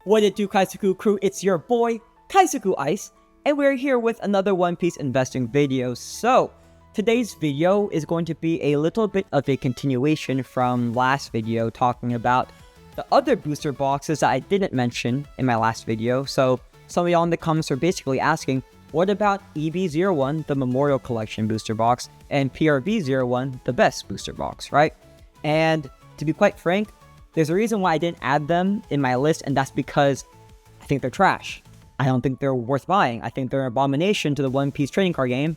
What it do, Kaizoku crew? It's your boy, Kaizoku Ice, and we're here with another One Piece investing video. So, today's video is going to be a little bit of a continuation from last video, talking about the other booster boxes that I didn't mention in my last video. So, some of y'all in the comments are basically asking, what about EB-01, the Memorial Collection booster box, and PRB-01, the best booster box, right? And to be quite frank, there's a reason why I didn't add them in my list, and that's because I think they're trash. I don't think they're worth buying. I think they're an abomination to the One Piece trading card game,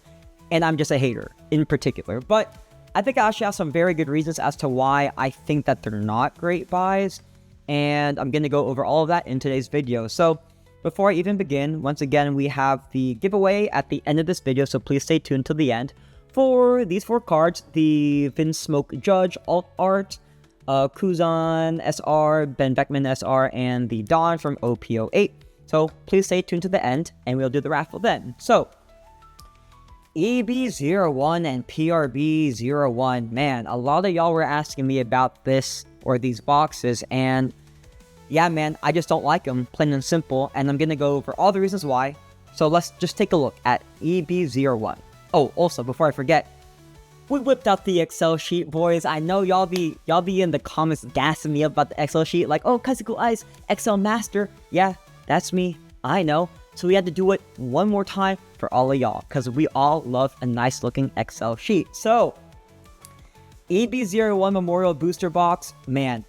and I'm just a hater in particular. But I think I actually have some very good reasons as to why I think that they're not great buys, and I'm going to go over all of that in today's video. So before I even begin, once again, we have the giveaway at the end of this video, so please stay tuned to the end for these 4 cards: the Vince Smoke Judge Alt Art, Kuzan SR, Ben Beckman SR, and the Dawn from OP-08. So please stay tuned to the end, and we'll do the raffle then. So, EB-01 and PRB-01. Man, a lot of y'all were asking me about this, or these boxes, and yeah, man, I just don't like them, plain and simple, and I'm gonna go over all the reasons why. So let's just take a look at EB-01. Oh, also, before I forget, we whipped out the Excel sheet, boys. I know y'all be in the comments gassing me up about the Excel sheet, like, oh, Kaizoku Ice, Excel master. Yeah, that's me. I know. So we had to do it one more time for all of y'all, because we all love a nice looking Excel sheet. So, EB-01 Memorial Booster Box, man,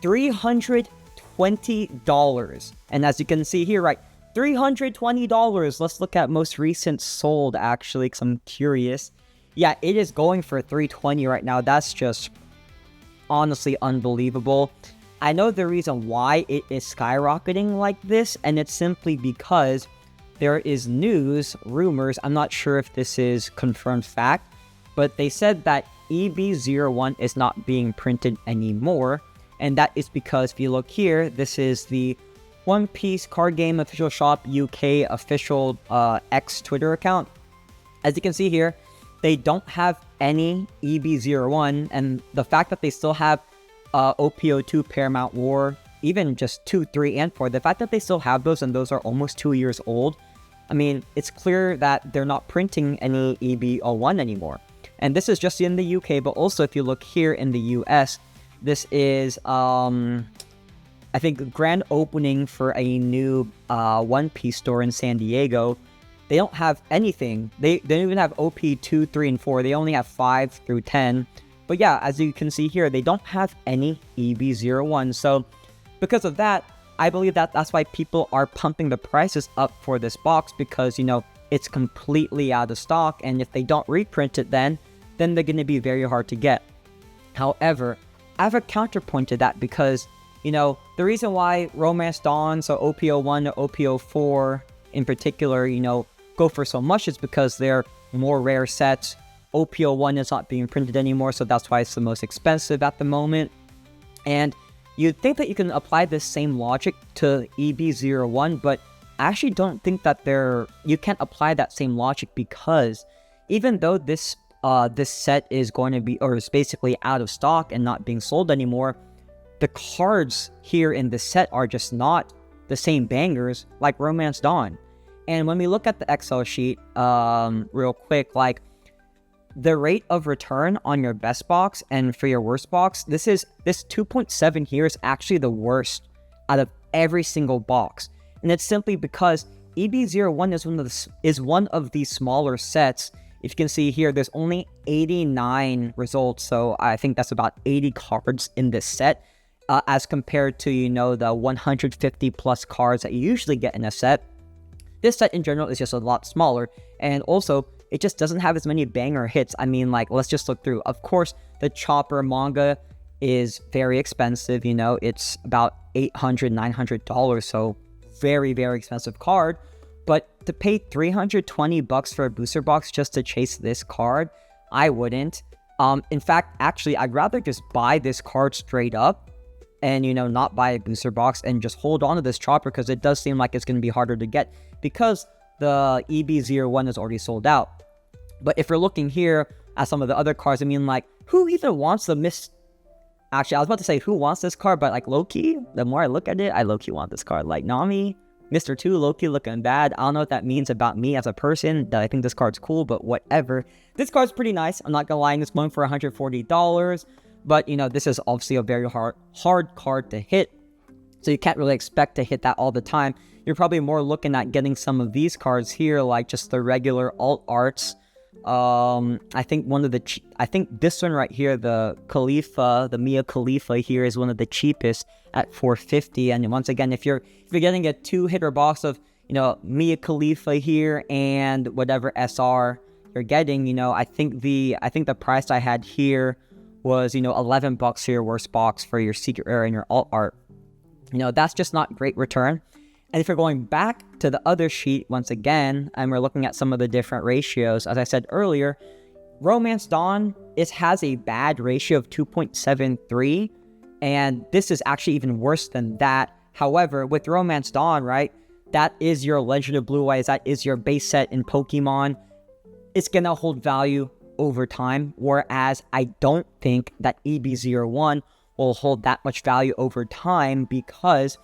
$320. And as you can see here, right, $320. Let's look at most recent sold, actually, because I'm curious. Yeah, it is going for $320 right now. That's just honestly unbelievable. I know the reason why it is skyrocketing like this, and it's simply because there is news, rumors, I'm not sure if this is confirmed fact, but they said that EB-01 is not being printed anymore, and that is because if you look here, this is the One Piece Card Game Official Shop UK official X Twitter account. As you can see here, they don't have any EB-01, and the fact that they still have OP-02 Paramount War, even just 2, 3, and 4, the fact that they still have those, and those are almost 2 years old, I mean, it's clear that they're not printing any EB-01 anymore. And this is just in the UK, but also if you look here in the US, this is, I think, grand opening for a new One Piece store in San Diego. They don't have anything. They don't even have OP-2, 3, and 4. They only have 5 through 10. But yeah, as you can see here, they don't have any EB-01. So because of that, I believe that that's why people are pumping the prices up for this box, because, you know, it's completely out of stock. And if they don't reprint it, then they're going to be very hard to get. However, I have a counterpoint to that, because, you know, the reason why Romance Dawn, so OP-01 to OP-04 in particular, you know, go for so much is because they're more rare sets. OP-01 is not being printed anymore, so that's why it's the most expensive at the moment. And you'd think that you can apply this same logic to EB-01, but I actually don't think that you can't apply that same logic, because even though this set is going to be, or is basically out of stock and not being sold anymore, the cards here in this set are just not the same bangers like Romance Dawn. And when we look at the Excel sheet real quick, like, the rate of return on your best box and for your worst box, this 2.7 here is actually the worst out of every single box. And it's simply because EB-01 is one of the smaller sets. If you can see here, there's only 89 results, so I think that's about 80 cards in this set, as compared to, you know, the 150 plus cards that you usually get in a set. This set in general is just a lot smaller, and also it just doesn't have as many banger hits. I mean, like, let's just look through. Of course, the Chopper manga is very expensive, you know, it's about $800, $900, so very, very expensive card. But to pay $320 for a booster box just to chase this card, I wouldn't. In fact, actually, I'd rather just buy this card straight up and, you know, not buy a booster box and just hold on to this Chopper, because it does seem like it's going to be harder to get because the EB-01 is already sold out. But if you're looking here at some of the other cards, I mean, like, who even wants the Actually, I was about to say who wants this card, but like low-key, the more I look at it, I low-key want this card. Like Nami, Mr. 2, low-key looking bad. I don't know what that means about me as a person, that I think this card's cool, but whatever. This card's pretty nice. I'm not gonna lie, it's going for $140. But, you know, this is obviously a very hard card to hit. So you can't really expect to hit that all the time. You're probably more looking at getting some of these cards here, like just the regular alt arts. I think I think this one right here, the Khalifa, the Mia Khalifa here, is one of the cheapest at $450. And once again, if you're getting a 2-hitter box of, you know, Mia Khalifa here and whatever SR you're getting, you know, I think the price I had here was, you know, $11 here, worst box for your secret rare and your alt art. You know, that's just not great return. And if you're going back to the other sheet once again, and we're looking at some of the different ratios, as I said earlier, Romance Dawn has a bad ratio of 2.73, and this is actually even worse than that. However, with Romance Dawn, right, that is your Legend of Blue Eyes, that is your base set in Pokemon. It's gonna hold value over time, whereas I don't think that EB-01 will hold that much value over time because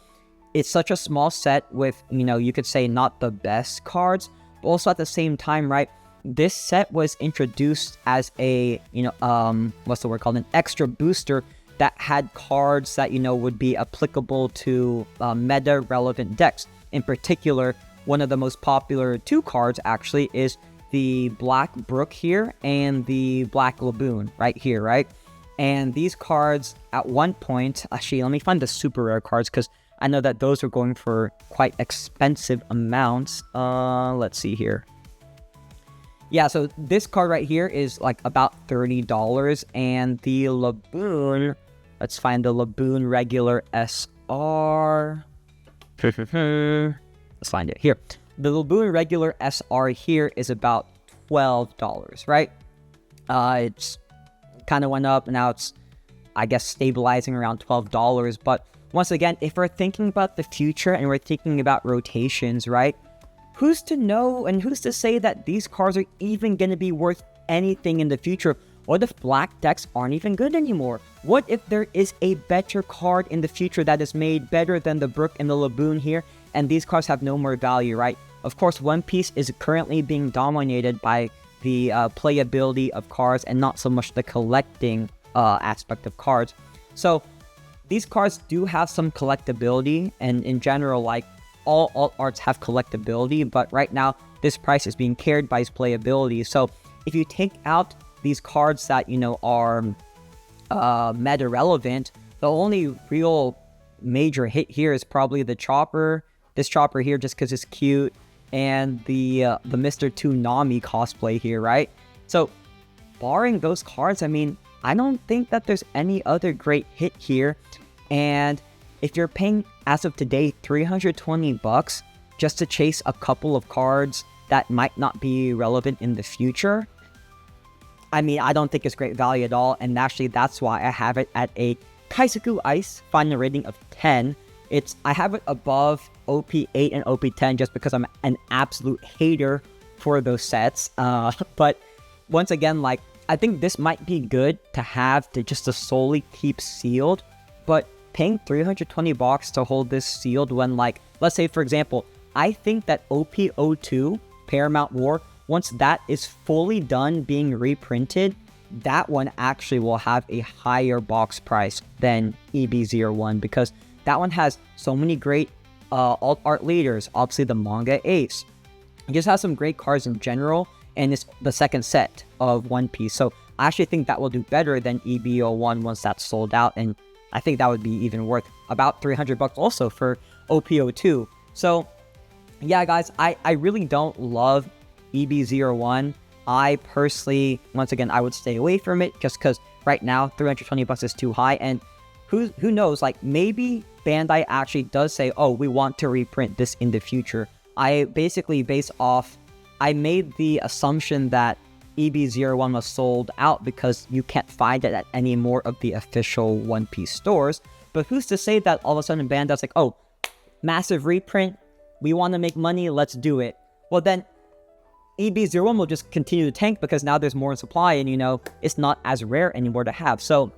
it's such a small set with, you know, you could say not the best cards, but also at the same time, right, this set was introduced as a, you know, what's the word called, an extra booster that had cards that, you know, would be applicable to meta relevant decks. In particular, one of the most popular 2 cards actually is the Black Brook here and the Black Laboon right here, right? And these cards at one point, actually, let me find the super rare cards because I know that those are going for quite expensive amounts. Let's see here. Yeah, so this card right here is like about $30, and the Laboon, let's find the Laboon regular SR. Let's find it here. The Laboon regular SR here is about $12, right? It's kind of went up, and now it's, I guess, stabilizing around $12, but once again, if we're thinking about the future and we're thinking about rotations, right? Who's to know and who's to say that these cards are even going to be worth anything in the future? What if black decks aren't even good anymore? What if there is a better card in the future that is made better than the Brook and the Laboon here, and these cards have no more value, right? Of course, One Piece is currently being dominated by the playability of cards and not so much the collecting aspect of cards. So these cards do have some collectability, and in general, like, all alt arts have collectability, but right now, this price is being carried by its playability. So if you take out these cards that, you know, are meta relevant, the only real major hit here is probably the Chopper, this Chopper here, just because it's cute, and the Mr. 2 Nami cosplay here, right? So barring those cards, I mean, I don't think that there's any other great hit here. And if you're paying, as of today, $320 just to chase a couple of cards that might not be relevant in the future, I mean, I don't think it's great value at all. And actually, that's why I have it at a Kaizoku Ice final rating of 10. I have it above OP8 and OP10 just because I'm an absolute hater for those sets. But once again, like, I think this might be good to have to solely keep sealed, but paying $320 to hold this sealed when, like, let's say, for example, I think that OP-02 Paramount War, once that is fully done being reprinted, that one actually will have a higher box price than EB-01 because that one has so many great alt art leaders, obviously the manga ace. It just has some great cards in general, and it's the second set of One Piece. So I actually think that will do better than EB-01 once that's sold out, and I think that would be even worth about $300 also for OP-02. So yeah, guys, I really don't love EB-01. I personally, once again, I would stay away from it just because right now $320 is too high, and who knows, like, maybe Bandai actually does say, oh, we want to reprint this in the future. I basically I made the assumption that EB-01 was sold out because you can't find it at any more of the official One Piece stores. But who's to say that all of a sudden Bandai's like, oh, massive reprint, we want to make money, let's do it. Well, then EB-01 will just continue to tank because now there's more in supply and, you know, it's not as rare anymore to have. So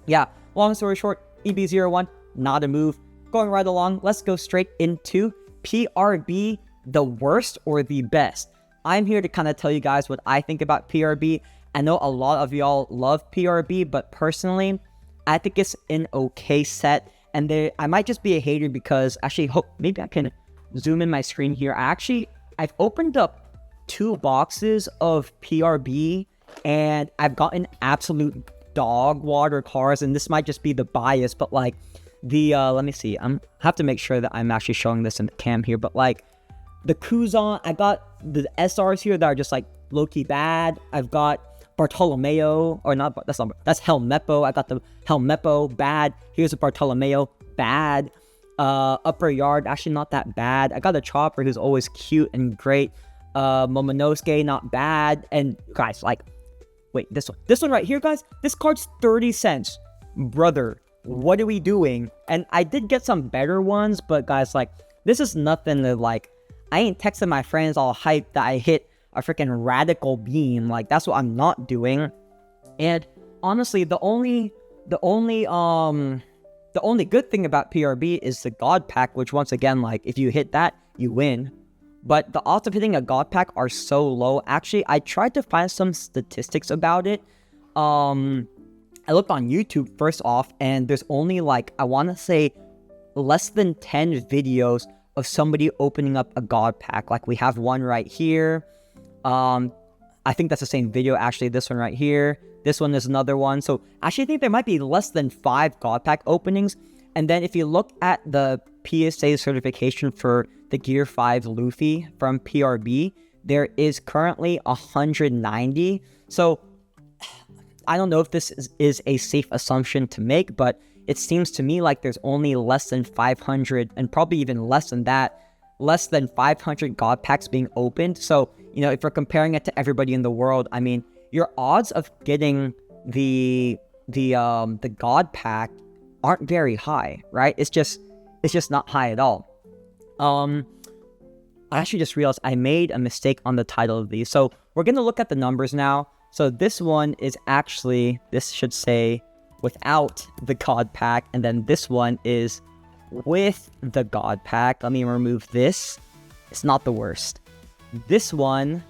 Yeah, long story short, EB-01, not a move. Going right along, let's go straight into PRB, the worst or the best. I'm here to kind of tell you guys what I think about PRB. I know a lot of y'all love PRB, but personally, I think it's an okay set. And I might just be a hater because actually, maybe I can zoom in my screen here. I've opened up 2 boxes of PRB and I've gotten absolute dog water cards, and this might just be the bias, but like let me see, I have to make sure that I'm actually showing this in the cam here, but like the Kuzan, I got the SRs here that are just like low-key bad. I've got Bartolomeo, or not, that's Helmeppo. I got the Helmeppo, bad. Here's a Bartolomeo, bad. Upper Yard, actually not that bad. I got a Chopper who's always cute and great. Momonosuke, not bad. And guys, like, wait, this one right here, guys, this card's 30 cents. Brother, what are we doing? And I did get some better ones, but guys, like, this is nothing to, like, I ain't texting my friends all hyped that I hit a freaking radical beam. Like, that's what I'm not doing. And honestly, the only good thing about PRB is the God Pack, which once again, like, if you hit that, you win. But the odds of hitting a God Pack are so low. Actually, I tried to find some statistics about it. I looked on YouTube first off, and there's only like, I want to say, less than 10 videos of somebody opening up a God Pack. Like, we have one right here. I think that's the same video, actually. This one right here. This one is another one. So, actually, I think there might be less than 5 God Pack openings. And then if you look at the PSA certification for the Gear 5 Luffy from PRB, there is currently 190. So, I don't know if this is a safe assumption to make, but it seems to me like there's only less than 500, and probably even less than that, less than 500 God Packs being opened. So, you know, if we're comparing it to everybody in the world, I mean, your odds of getting the God Pack aren't very high, right? It's just not high at all. I actually just realized I made a mistake on the title of these. So we're going to look at the numbers now. So this one is actually, this should say without the God Pack, and then this one is with the God Pack. Let me remove this. It's not the worst. This one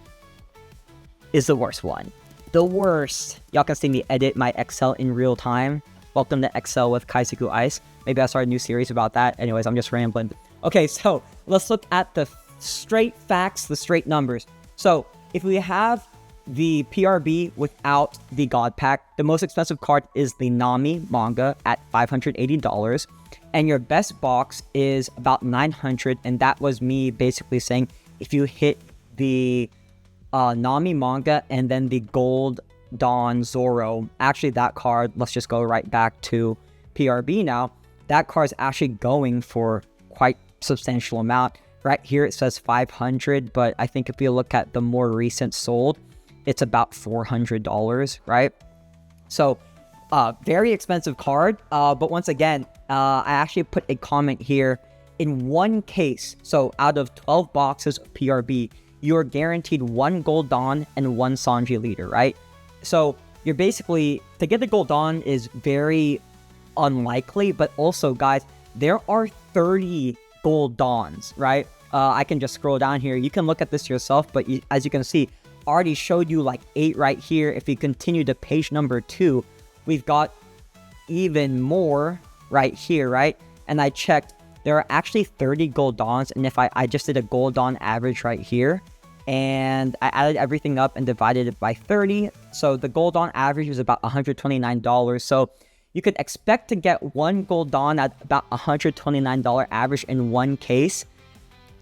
is the worst one. The worst. Y'all can see me edit my Excel in real time. Welcome to Excel with Kaizoku Ice. Maybe I'll start a new series about that. Anyways, I'm just rambling. Okay, so let's look at the straight facts, the straight numbers. So if we have the PRB without the God Pack, the most expensive card is the Nami manga at $580. And your best box is about $900. And that was me basically saying, if you hit the Nami manga and then the Gold Dawn Zoro, actually that card, let's just go right back to PRB now. That card is actually going for quite substantial amount. Right here it says 500, but I think if you look at the more recent sold, it's about $400, right? So, very expensive card. But once again, I actually put a comment here. In one case, so out of 12 boxes of PRB, you're guaranteed 1 Gold Dawn and 1 Sanji leader, right? So you're basically, to get the Gold Dawn is very unlikely, but also, guys, there are 30 Gold Dawns, right? I can just scroll down here. You can look at this yourself, but as you can see, already showed you like 8 right here. If you continue to page number 2, we've got even more right here, right? And I checked, there are actually 30 Gold Dawns, and if I just did a Gold Dawn average right here, and I added everything up and divided it by 30, so the Gold Dawn average was about $129. So you could expect to get 1 Gold Dawn at about $129 average in one case.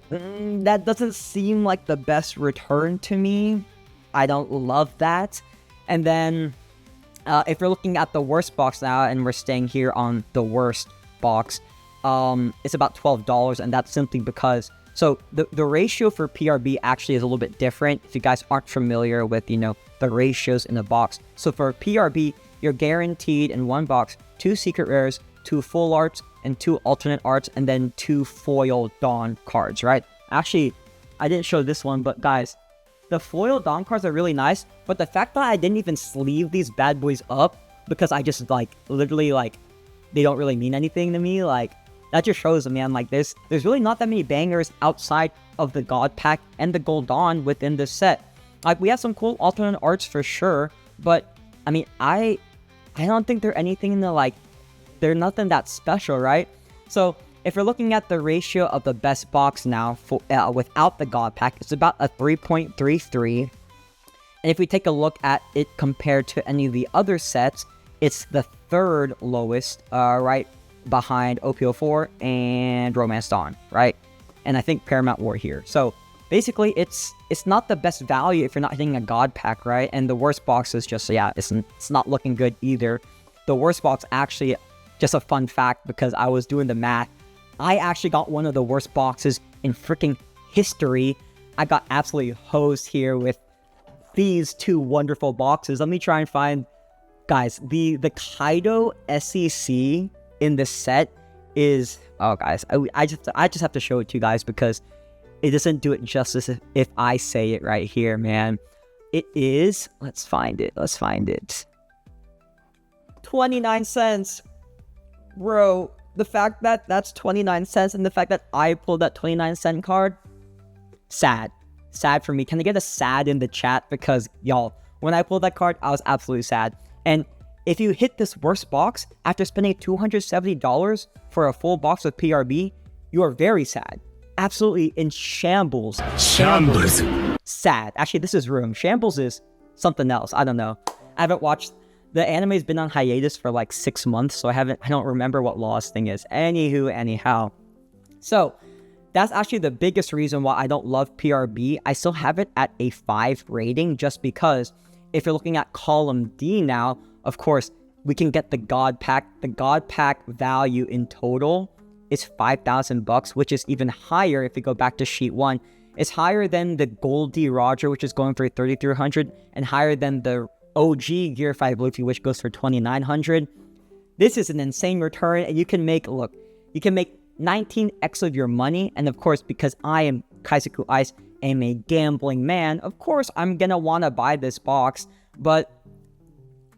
That doesn't seem like the best return to me. I don't love that. And then if you're looking at the worst box now, and we're staying here on the worst box, it's about $12, and that's simply because, so the ratio for PRB actually is a little bit different if you guys aren't familiar with, you know, the ratios in the box. So for PRB, you're guaranteed in one box 2 secret rares, 2 full arts, and 2 alternate arts, and then 2 foil Dawn cards, right? Actually, I didn't show this one, but guys, the foil Dawn cards are really nice, but the fact that I didn't even sleeve these bad boys up because I just like literally like they don't really mean anything to me. Like that just shows, man, like there's really not that many bangers outside of the God Pack and the Gold Dawn within this set. Like we have some cool alternate arts for sure, but I mean I don't think they're anything in the like they're nothing that special, right? So if you're looking at the ratio of the best box now for without the God Pack, it's about a 3.33. And if we take a look at it compared to any of the other sets, it's the third lowest, right behind OP-04 and Romance Dawn, right? And I think Paramount War here. So basically, it's not the best value if you're not hitting a God Pack, right? And the worst box is just, yeah, it's not looking good either. The worst box actually, just a fun fact, because I was doing the math, I actually got one of the worst boxes in freaking history. I got absolutely hosed here with these two wonderful boxes. Let me try and find, guys, the Kaido SEC in this set is, oh guys, I just have to show it to you guys because it doesn't do it justice if I say it right here, man. It is, let's find it. 29 cents. Bro, the fact that that's 29 cents and the fact that I pulled that 29-cent card, sad for me. Can I get a sad in the chat? Because y'all, when I pulled that card, I was absolutely sad. And if you hit this worst box after spending $270 for a full box of PRB, you are very sad. Absolutely in shambles. Shambles. Sad. Actually, this is room. Shambles is something else. I don't know. I haven't watched. The anime's been on hiatus for like 6 months, so I don't remember what Lost thing is. Anyhow. So, that's actually the biggest reason why I don't love PRB. I still have it at a 5 rating, just because if you're looking at column D now, of course, we can get the God Pack. The God Pack value in total is $5,000, which is even higher if you go back to sheet 1. It's higher than the Goldie Roger, which is going for $3,300, and higher than the OG Gear 5 Luffy, which goes for $2,900. This is an insane return, and you can make 19x of your money. And of course, because I am Kaizoku Ice, am a gambling man, of course I'm gonna want to buy this box. But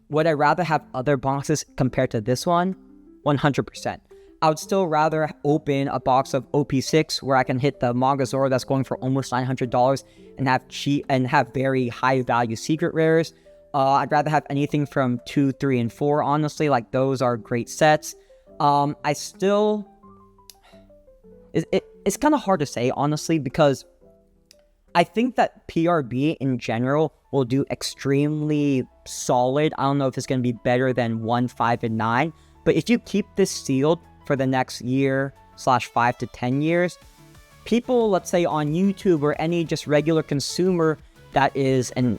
would I rather have other boxes compared to this one? 100%. I would still rather open a box of OP6 where I can hit the Manga Zoro that's going for almost $900 and have cheap and have very high value secret rares. I'd rather have anything from 2, 3, and 4, honestly. Like, those are great sets. I still... It's kind of hard to say, honestly, because I think that PRB in general will do extremely solid. I don't know if it's going to be better than 1, 5, and 9. But if you keep this sealed for the next year / 5 to 10 years, people, let's say on YouTube or any just regular consumer that is an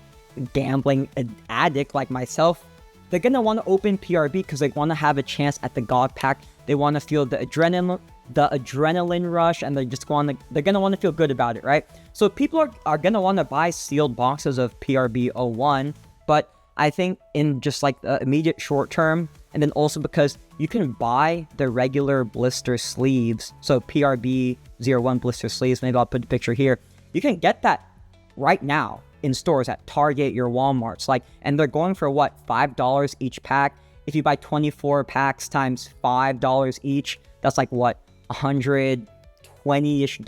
gambling addict like myself, they're gonna want to open PRB because they want to have a chance at the God Pack. They want to feel the adrenaline rush, and they're gonna want to feel good about it, right? So people are gonna want to buy sealed boxes of PRB-01, but I think in just like the immediate short term, and then also because you can buy the regular blister sleeves, so PRB-01 blister sleeves, maybe I'll put a picture here. You can get that right now in stores at Target, your Walmarts, and they're going for what, $5 each pack. If you buy 24 packs times $5 each, that's like what, $120-ish.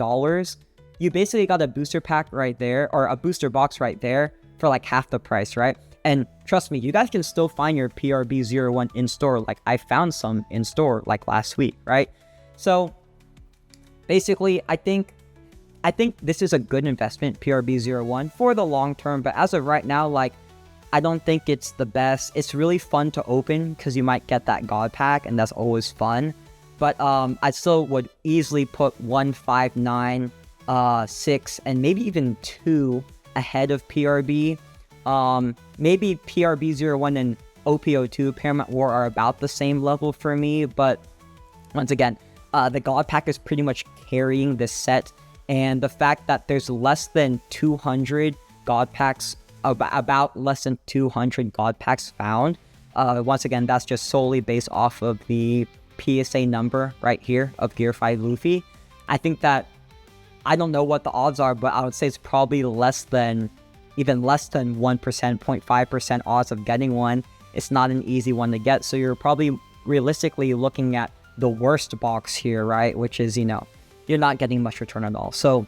You basically got a booster pack right there, or a booster box right there for like half the price, right? And trust me, you guys can still find your PRB-01 in store. Like, I found some in store like last week, right? So basically, I think this is a good investment, PRB-01, for the long term. But as of right now, like, I don't think it's the best. It's really fun to open because you might get that God Pack, and that's always fun. But I still would easily put 1, 5, 9, 6, and maybe even 2 ahead of PRB. Maybe PRB-01 and OP-02 Paramount War are about the same level for me, but once again, the God Pack is pretty much carrying this set, and the fact that there's less than 200 God Packs, about less than 200 God Packs found, once again, that's just solely based off of the PSA number right here of Gear 5 Luffy. I think that, I don't know what the odds are, but I would say it's probably even less than 1%, 0.5% odds of getting one. it's not an easy one to get. So you're probably realistically looking at the worst box here, right? Which is, you know, you're not getting much return at all. So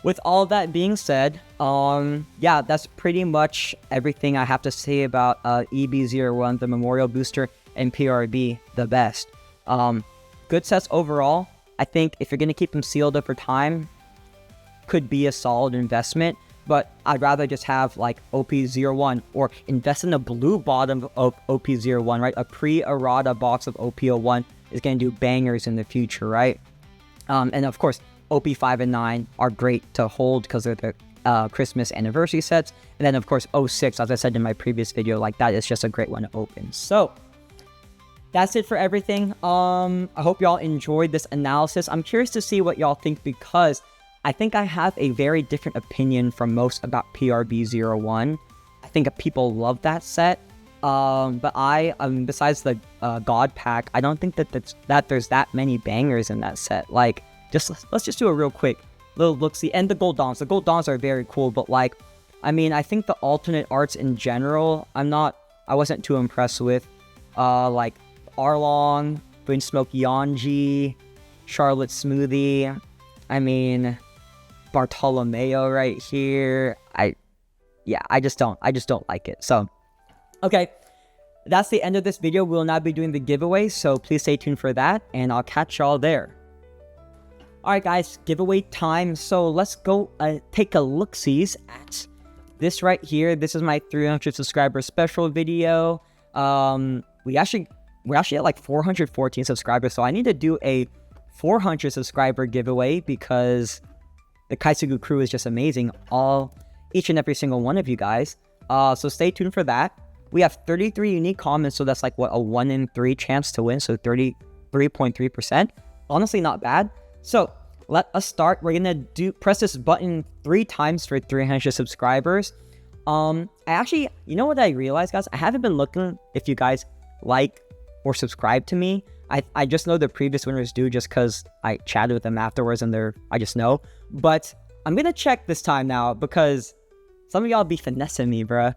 with all that being said, yeah, that's pretty much everything I have to say about EB-01, the Memorial Booster, and PRB, the best. Good sets overall. I think if you're going to keep them sealed over time, could be a solid investment, but I'd rather just have like OP-01 or invest in a blue bottom of OP-01, right? A pre-errata box of OP-01 is going to do bangers in the future, right? And of course, OP5 and 9 are great to hold because they're the Christmas anniversary sets. And then of course 06, as I said in my previous video, like that is just a great one to open. So that's it for everything. I hope y'all enjoyed this analysis. I'm curious to see what y'all think because I think I have a very different opinion from most about PRB-01. I think people love that set. But besides the God Pack, I don't think that there's that many bangers in that set. Like, let's just do a real quick little look-see. And the Gold Dons. The Gold Dons are very cool, but like, I mean, I think the alternate arts in general, I wasn't too impressed with. Like Arlong, Brain Smoke Yanji, Charlotte Smoothie. I mean, Bartolomeo right here. I just don't like it. So, okay, that's the end of this video. We will now be doing the giveaway, so please stay tuned for that, and I'll catch y'all there. Alright guys, giveaway time. So let's go take a look-sees at this right here. This is my 300 subscriber special video. We're actually at like 414 subscribers, so I need to do a 400 subscriber giveaway because the Kaizoku crew is just amazing. Each and every single one of you guys. So stay tuned for that. We have 33 unique comments, so that's like what, a 1 in 3 chance to win, so 33.3%. Honestly, not bad. So let us start. We're gonna press this button 3 times for 300 subscribers. I actually, you know what I realized, guys? I haven't been looking if you guys like or subscribe to me. I just know the previous winners do just because I chatted with them afterwards and I just know. But I'm gonna check this time now because some of y'all be finessing me, bruh.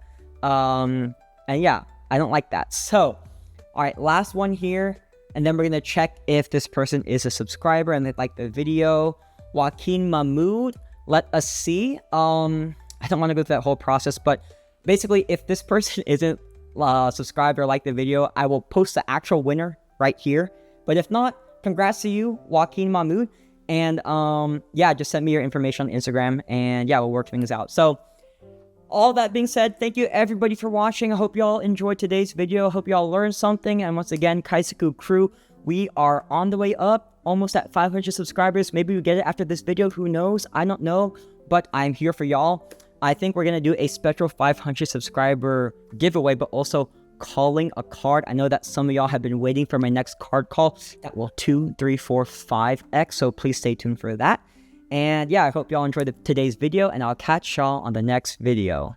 And yeah, I don't like that. So, alright, last one here. And then we're going to check if this person is a subscriber and they like the video. Joaquin Mahmoud, let us see. I don't want to go through that whole process, but basically, if this person isn't subscribed or like the video, I will post the actual winner right here. But if not, congrats to you, Joaquin Mahmoud. And yeah, just send me your information on Instagram and yeah, we'll work things out. So, all that being said, thank you everybody for watching. I hope y'all enjoyed today's video. I hope y'all learned something. And once again, Kaizoku crew, we are on the way up, almost at 500 subscribers. Maybe we get it after this video. Who knows? I don't know. But I'm here for y'all. I think we're going to do a special 500 subscriber giveaway, but also calling a card. I know that some of y'all have been waiting for my next card call that will 2, 3, 4, 5x. So please stay tuned for that. And yeah, I hope y'all enjoyed today's video, and I'll catch y'all on the next video.